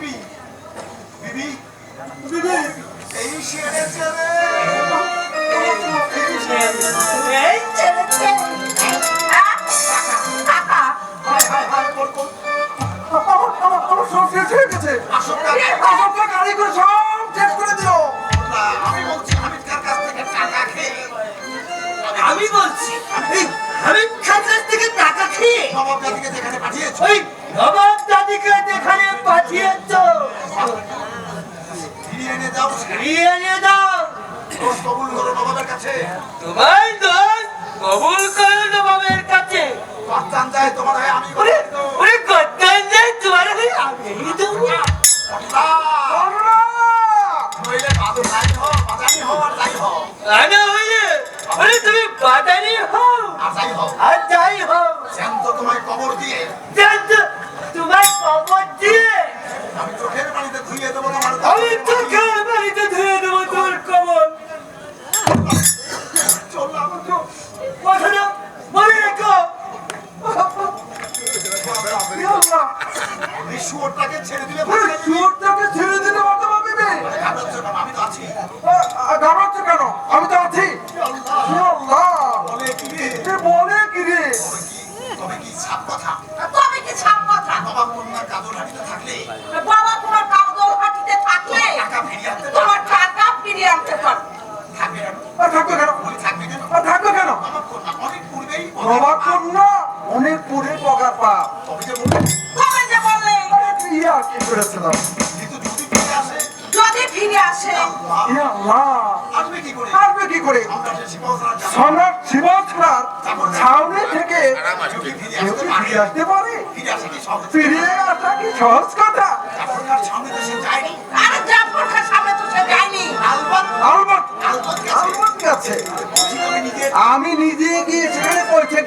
বিবি বিবি বিবি এই ছেড়ে ছেড়ে এই ছেড়েছে কাকা হায় হায় হায় কোন কোন আমার সব শেষ হয়ে গেছে। আসলে আসলে গাড়ি করে সব শেষ করে দিল। আমি বলছি হামিদ খান কাছ থেকে টাকা খেয়ে আমি বলছি এই হামিদ খান কাছ থেকে টাকা খেয়ে নবাব দাদিকে যেখানে পাঠিয়েছো ওই নবাব দাদিকে যেখানে পাঠিয়েছো ফিরিয়ে এনে দাও ফিরিয়ে এনে দাও। দোষ কবুল করো নবাবের কাছে তোমার দোষ কবুল করো নবাবের কাছে। পাত্তান যায় তোমার হয় আমি ওরে করে দেবো। ওরে গদ্দান যায় তোমার হয়ে আমি দেবো। নইলে বাদানি হও আর যাই হও আনা হইলে ওরে তুমি বাদানি হও আর যাই হও আর যাই হও জ্যান্ত তোমায় কবর দিয়ে জানতো তোমার কবর দিয়ে আমি চোখের পানিতে ধুইয়ে দেবো আমার আমি চোখের বাড়িতে ধুয়ে দেবো তোর কবর। চললাম তো কথাটা মনে রেখো। এই শুয়োরটাকে ছেড়ে দিলে ওরে শুয়োরটাকে ছেড়ে দিলে বাবা বিবি। ঘাবড়াচ্ছ কেন? আমি তো আছি ঘাবড়াচ্ছ কেন? আমি তো আছি। আল্লাহ বলে কি রে এ বলে কি রে? তবে কি ছাপ কথা তবে কি ছাপ কথা নবাব কন্যার কাজল হাঁটিতে থাকলে বাবা তোমার কাগজ হাতিতে থাকলে টাকা ফিরিয়ে আনতে তোমার টাকা ফিরিয়ে আনতে পারো থাকবে কেন থাকবে কেন? বলি থাকবে কেন থাকবে কেন? নবাব কন্যা অনেক পূর্বেই নবাব কন্যা অনেক পরে পগার পাপ। তবে যে বলবে তবে যে বললে ইয়া কি করেছিলাম? কিন্তু যদি ফিরে আসে যদি ফিরে আসে ইয়া আল্লাহ আসবে কি করে আসবে কি করে? আমরা যে শিবসরা যাব সম্রাট শিবছড়ার ছাউনি থেকে যদি ফিরে কেউ আসতে কি পারে ফিরে আসতে পারে? ফিরে আসে কি সহজ ফিরে আসা কি সহজ কথা? এখনকার সামনে দেশে যায়নি আরে জাফরখার সামনে তো সে যায়নি আলবাত আলবত আলবাত গেছে আলবত গেছে। আমি নিজে আমি নিজে গিয়ে সেখানে পৌঁছে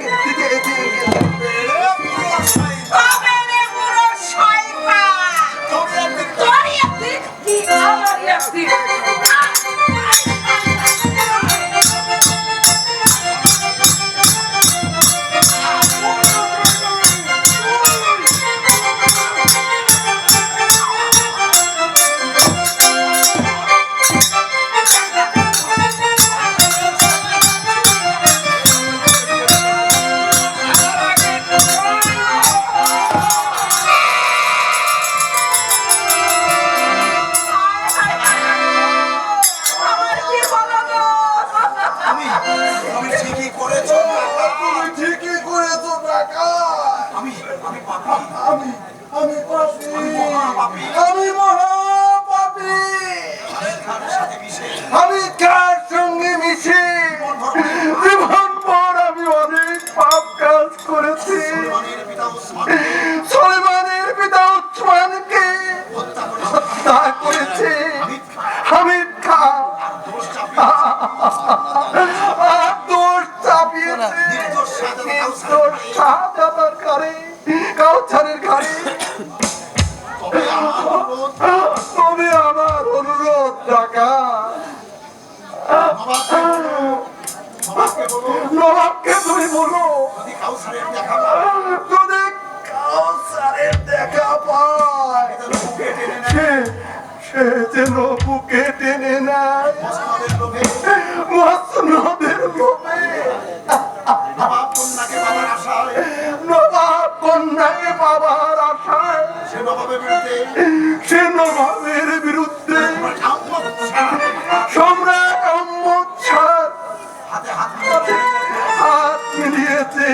তবে রে বুড়ো শয়তান তোরই একদিন কি আমারই একদিন আমার কি হলো গো? তুমি তুমি ঠিকই করেছো তুমি ঠিকই করেছো টাকা। আমি আমি পাপী আমি পাপী। মহাপাপী। আমি মহাপাপী। খানের সাথে মিশে আমি কার সঙ্গে মিশে জীবনভর আমি অনেক পাপ কাজ করেছি। সুলেমানের পিতা উসমান সুলেমানের পিতা উসমানকে হত্যা করেছে হত্যা করেছে হামিদ খান। আর দোষ চাপিয়েছে নির্দোষ দোষ শাহজালাল ঘাড়ে, কাউসারের ঘাড়ে। তবে আমার অনুরোধ তবে আমার অনুরোধ টাকা নবাবকে বলো নবাবকে তুমি বলো যদি কাউসারের দেখা পায় যদি কাউসারের দেখা পায় তাহলে বুকে টেনে নেয় সে যেন বুকে টেনে নেয় ওসমানের লোভে মসনদের লোভে। নবাব কন্যাকে বাবার আশায় নবাব কন্যাকে পাবার আশায় সে নবাবের বিরুদ্ধে সে নবাবের বিরুদ্ধে আহ্মদ শাহ সম্রাট আহমদ শাহ হাতে হাত মিলিয়ে হাত মিলিয়েছে।